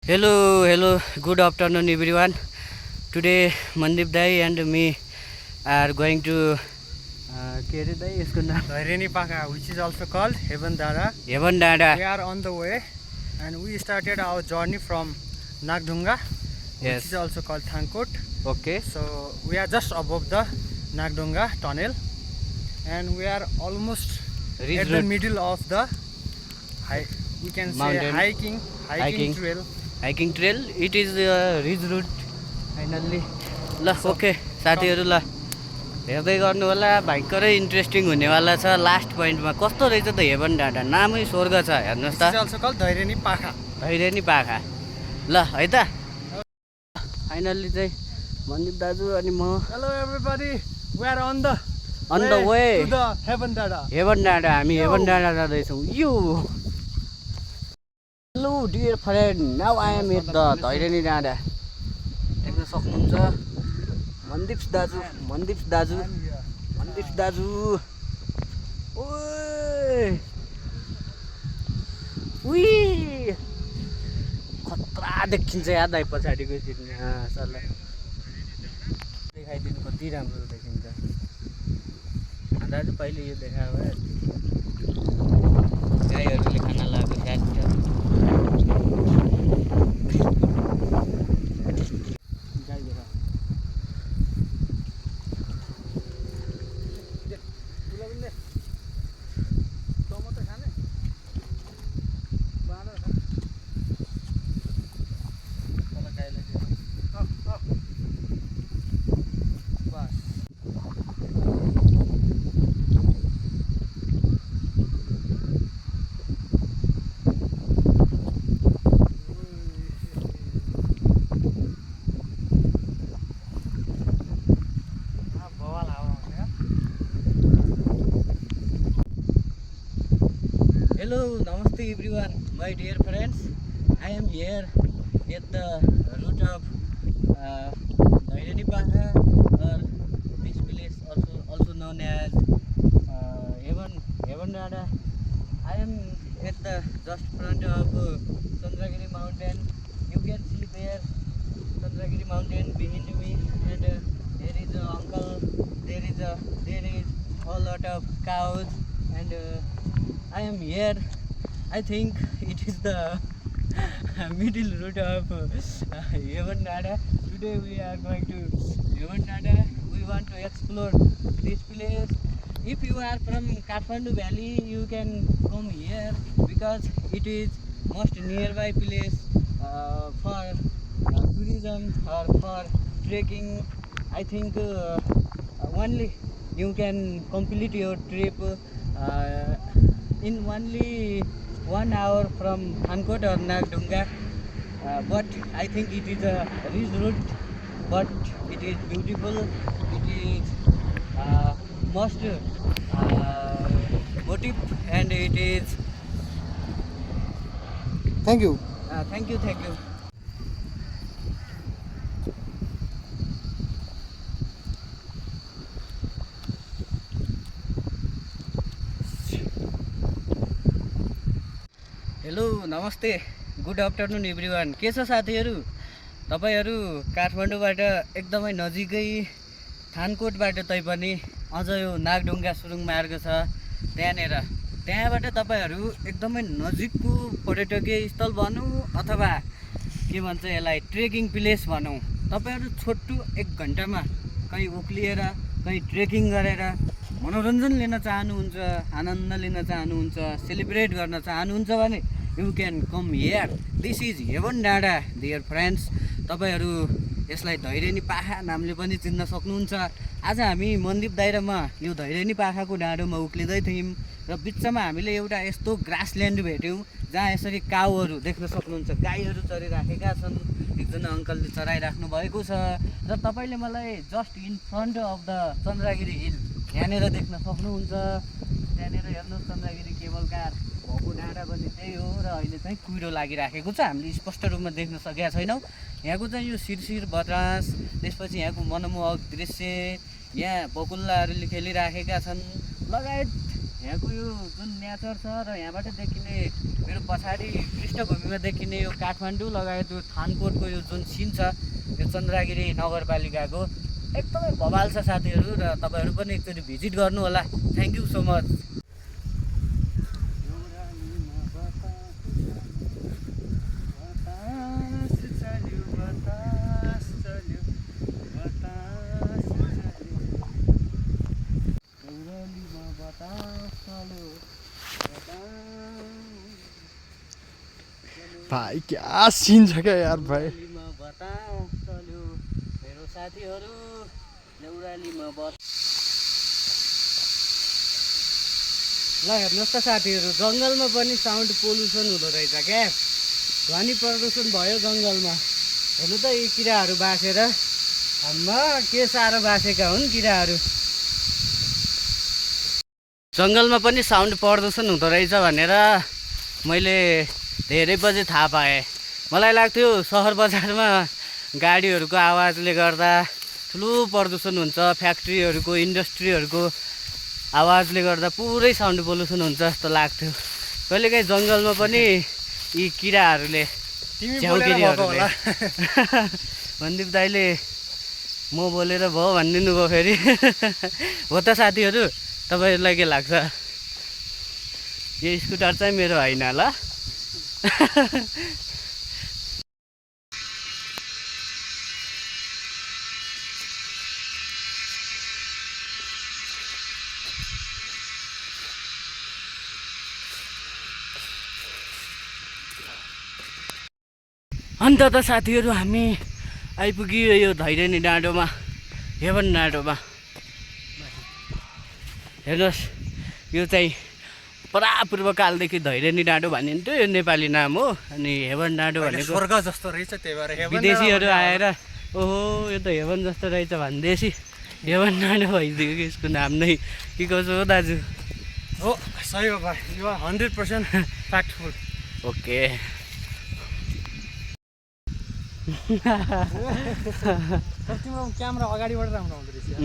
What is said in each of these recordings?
Hello, good afternoon everyone. Today Mandip Dai and me are going to Dhaireni Paka, which is also called Heaven Dada. Heaven Dada. We are on the way and we started our journey from Nagdunga, which is Yes. also called Thankot. Okay. So we are just above the Nagdunga tunnel and we are almost Ridge at the route. middle of the we can say Mountain. hiking Hiking. trail. Hiking trail. It is ridge route. Finally. ल okay साथीहरू ल हेर्दै गर्नु होला भयङ्करै interesting हुनेवाला छ last पोइन्टमा कस्तो रहेछ त हेभन डाँडा नामै स्वर्ग छ हेर्नुहोस् This is त also called Dhaireni Paka. धैर्य नि पाखा ल है त फाइनल्ली चाहिँ मन्दिप दाजु अनि म Hello everybody, we are on the On the way to the Heaven Dada. Heaven डाँडा हामी हेभन डाँडा जाँदैछौँ यो hello dear friend now I am at the Dhaireni डाँडा देख्न सक्नुहुन्छ मन्दिप दाजु ओए उई खतरा देखिन्छ याद आइ पछाडिको सल्लाह देखाइदिनु कति राम्रो देखिन्छ दाजु पहिले यो देखा भए गाईहरूले खाना लगाएको साथ गाई देखा Hello, namaste everyone, my dear friends. I am here at the root of Dhaireni Paka, or this place also known as Heaven Dada. I am at the just front of Chandragiri mountain. You can see there Chandragiri mountain behind me, and there is a uncle. There is a lot of cows, and I am here. I think it is the middle route of Heaven Dada. Today we are going to Heaven Dada. We want to explore this place. If you are from Kathmandu Valley, you can come here because it is most nearby place for tourism or for trekking. I think only you can complete your trip in only 1 hour from Thankot or Nagdunga. But I think it is a ridge route, but it is beautiful. It is most motive, and it is Thank you. thank you. Hello नमस्ते good afternoon everyone के छ साथीहरू तपाईहरू काठमाडौँबाट एकदमै नजिकै थानकोटबाट तैपनि अझ यो नागढुङ्गा सुरुङ मार्ग छ त्यहाँबाट तपाईहरू एकदमै नजिकको पर्यटकीय स्थल भनौँ अथवा के भन्छ यसलाई ट्रेकिङ प्लेस भनौँ तपाईहरू छोटो 1 घन्टामा कहीँ उक्लिएर कहीँ ट्रेकिङ गरेर मनोरञ्जन लिन चाहनुहुन्छ आनन्द लिन चाहनुहुन्छ सेलिब्रेट गर्न चाहनुहुन्छ भने you can come here this is heaven डाँडा डियर फ्रेन्ड्स तपाईहरू यसलाई धैर्यनी पाखा नामले पनि चिन्न सक्नुहुन्छ आज हामी मन्दिप दाइरामा यो धैर्यनी पाखाको डाँडोमा उक्लिँदै थियौँ र बिचमा हामीले एउटा यस्तो ग्रासल्यान्ड भेट्यौँ जहाँ यसरी काउहरू देख्न सक्नुहुन्छ गाईहरू चरिराखेका छन् एकजना अङ्कलले चराइराख्नु भएको छ र तपाईँले मलाई just in front of the Chandragiri hill यहाँनिर देख्न सक्नुहुन्छ त्यहाँनिर हेर्नुहोस् चन्द्रगिरी केबल कार भएको डाँडा पनि त्यही हो र अहिले चाहिँ कुहिरो लागिराखेको छ हामीले स्पष्ट रूपमा देख्न सकेका छैनौँ यहाँको चाहिँ यो शिरशिर बतास त्यसपछि यहाँको मनमोहक दृश्य यहाँ बकुल्लाहरूले खेलिराखेका छन् लगायत यहाँको यो जुन नेचर छ र यहाँबाट देखिने मेरो पछाडि पृष्ठभूमिमा देखिने यो काठमाडौँ लगायत यो थानकोटको यो जुन सिन छ यो चन्द्रगिरी नगरपालिकाको एकदमै भवाल छ साथीहरू र तपाईँहरू पनि एकचोटि भिजिट गर्नु होला। Thank you so much. भाइ क्या सिन छ क्या यार भाइ। मेरो साथीहरू नेउरालीमा ल हेर्नुहोस् त साथीहरू, जङ्गलमा पनि साउन्ड पोल्युसन हुँदो रहेछ क्या, ध्वनि प्रदूषण भयो जङ्गलमा। हेर्नु त यी किराहरू बाँसेर, हाम्रा के साह्रो बाँसेका हुन् किराहरू। जङ्गलमा पनि साउन्ड प्रदूषण हुँदो रहेछ भनेर मैले धेरै पछि थाहा पाएँ। मलाई लाग्थ्यो सहर बजारमा गाडीहरूको आवाजले गर्दा ठुलो प्रदूषण हुन्छ, फ्याक्ट्रीहरूको इन्डस्ट्रीहरूको आवाजले गर्दा पुरै साउन्ड पोल्युसन हुन्छ जस्तो लाग्थ्यो। कहिलेकाहीँ जङ्गलमा पनि यी किराहरूले झ्याउकिरीहरूले मन्दिप दाइले म बोलेर भयो भनिदिनु भयो फेरि। हो त साथीहरू, तपाईँहरूलाई के लाग्छ? यो स्कुटर चाहिँ मेरो होइन ल। अन्त त साथीहरू हामी आइपुग्यो यो धैरेनी डाँडोमा, हेभन डाँडोमा। हेर्नुहोस्, यो चाहिँ परापूर्वकालदेखि धैरेनी डाँडो भनिन्थ्यो, यो नेपाली नाम हो। अनि हेभन डाँडो भनेको स्वर्ग जस्तो रहेछ, त्यही भएर विदेशीहरू आएर ओहो यो त हेभन जस्तो रहेछ भन्दैछ हेभन डाँडो भइदियो कि यसको नाम नै, के कसो हो दाजु? हो सही हो भाइ, यो 100% फ्याक्टफुल। ओके। तिम्रो क्यामेरा अगाडिबाट राम्रो आउँदो रहेछ।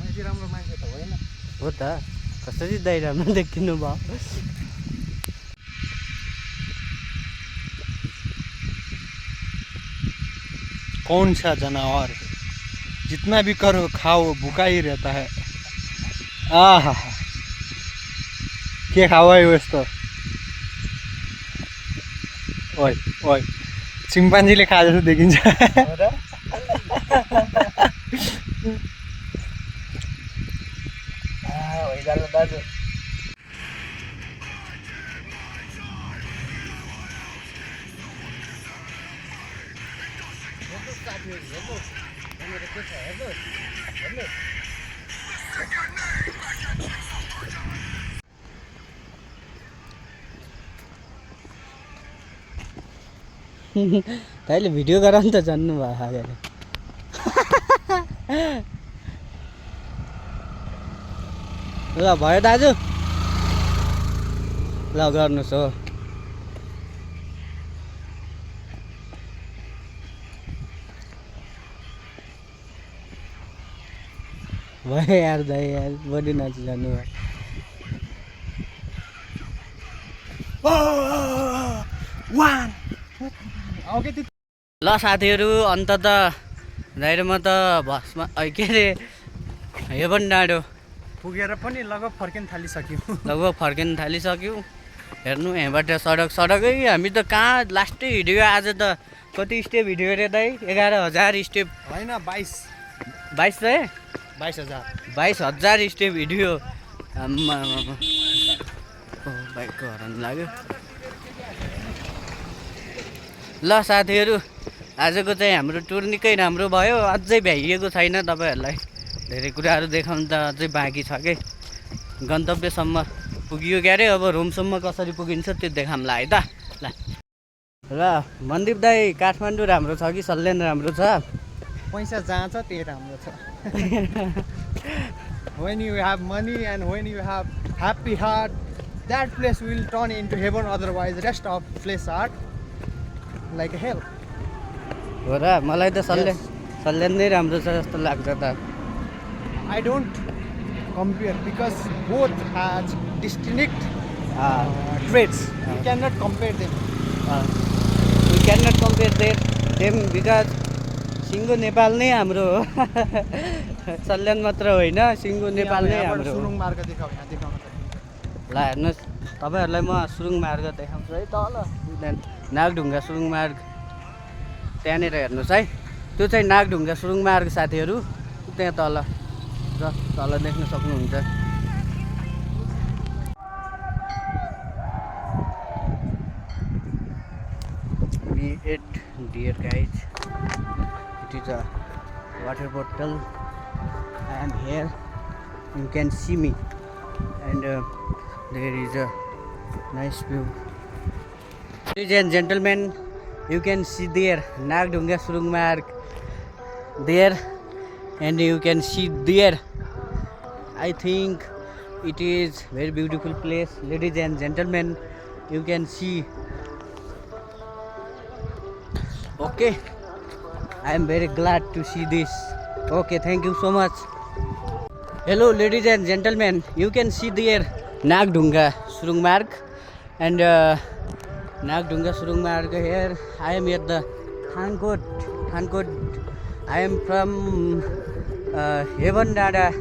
मान्छे राम्रो मान्छे त होइन हो त, कसरी दाइ राम्रो देखिनु भयो। कौन सा जानवर जितना भी करो खाओ भूखा ही रहता है। आहा के खाओ है यस्तो? ओइ ओइ चिम्पान्जीले खा जस्तो देखिन्छ। दाजु तैँले भिडियो गर नि त, जान्नु भयो अगाडि। ल भयो दाजु, ल गर्नुहोस् हो। भयो यार दाइ, यार बडी नाचिरहनु भयो। ल साथीहरू, अन्तत दाइरोमा त भस्म के अरे हेभन डाँडो पुगेर पनि लगभग फर्किन थालिसक्यौँ। हेर्नु यहाँबाट सडकै हामी त कहाँ लास्टै हिँड्यो आज त। कति स्टेप हिँड्यो अरे दाइ? 11,000 स्टेप होइन 22 चाहिँ 22,000 स्टेप हिँड्यो। बाइकको हर्न लाग्यो। ल साथीहरू, आजको चाहिँ हाम्रो टुर निकै राम्रो भयो। अझै भ्याइएको छैन, तपाईँहरूलाई धेरै कुराहरू देखाउनु त अझै बाँकी छ कि। गन्तव्यसम्म पुगियो क्यारे, अब रुमसम्म कसरी पुगिन्छ त्यो देखाउँला है त। ल मन्दिप दाई, काठमाडौँ राम्रो छ कि सल्यान राम्रो छ? पैसा जहाँ छ त्यही राम्रो छ। When you have money and when you have happy heart, that place will turn into heaven. Otherwise, rest of place are like hell. हो र, मलाई त सल्यान नै राम्रो छ जस्तो लाग्छ त। I don't compare because both has distinct traits. You cannot compare them. We cannot compare them because सिङ्गो नेपाल नै हाम्रो हो सल्यान मात्र होइन सिङ्गो नेपाल नै हाम्रो हो सुरुङ मार्ग देखाऊ यहाँ देखाउन सकिन्छ ल हेर्नुहोस् तपाईँहरूलाई म सुरुङ मार्ग देखाउँछु है तल नागढुङ्गा सुरुङ मार्ग त्यहाँनिर हेर्नुहोस् है त्यो चाहिँ नागढुङ्गा सुरुङ मार्ग साथीहरू त्यहाँ तल र तल देख्न सक्नुहुन्छ We ate deer guys. It is a water bottle. I am here. You can see me, and there is a nice view. Ladies and gentlemen, you can see there Nagdunga Surungmarg there, and you can see there. I think it is very beautiful place. Ladies and gentlemen, you can see. Okay, I am very glad to see this. Okay, thank you so much. Hello ladies and gentlemen, you can see there Nagdunga Surungmarg, and Nagdunga Surungmarg here. I am at the Thankot. I am from Heaven Dada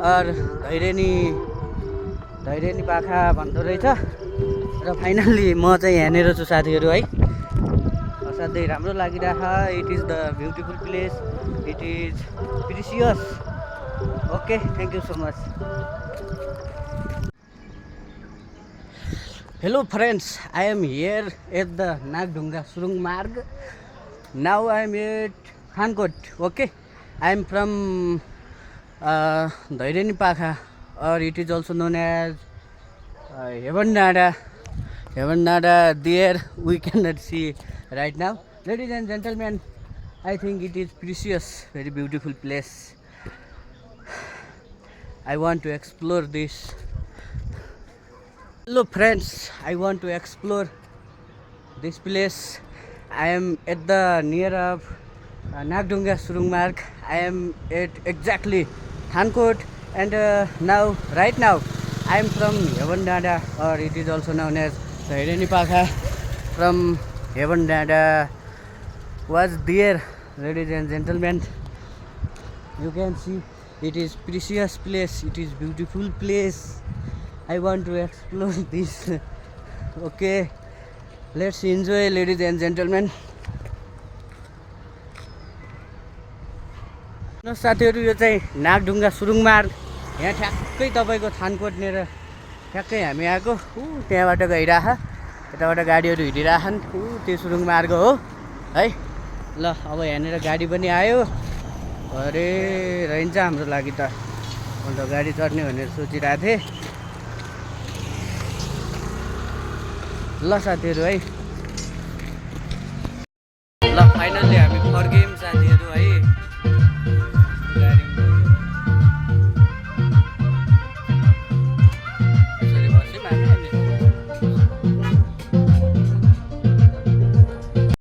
or Dhaireni Pakha भन्दो रहेछ र finally म चाहिँ यहाँनिर छु साथीहरू है असाध्यै राम्रो लागिरहेछ it is the beautiful place it is precious okay thank you so much hello friends I am here at the Nagdhunga सुरुङ मार्ग now I am at Khankot okay I am from Dhaireni पाखा or it is also known as Heaven Nada there we cannot see right now. Ladies and gentlemen, I think it is precious, very beautiful place. I want to explore this. Hello friends, I want to explore this place. I am at the near of Nagdunga Surungmarg. I am at exactly Thankot, and right now I am from Heaven Dada, or it is also known as Dhaireni Pakha. From Heaven Dada was there, ladies and gentlemen. You can see it is precious place, it is beautiful place. I want to explore this. Okay, let's enjoy ladies and gentlemen. साथीहरू यो चाहिँ नागढुङ्गा सुरुङ मार्ग यहाँ ठ्याक्कै तपाईँको थानकोटनेर ठ्याक्कै हामी आएको त्यहाँबाट गइरह यताबाट गाडीहरू हिँडिरहन् त्यो सुरुङ मार्ग हो है ल अब यहाँनिर गाडी पनि आयो अरे रहन्छ हाम्रो लागि त अन्त गाडी चढ्ने भनेर सोचिरहेको थिएँ ल साथीहरू है ल फाइनल्ली हामी फर्क्यौँ साथी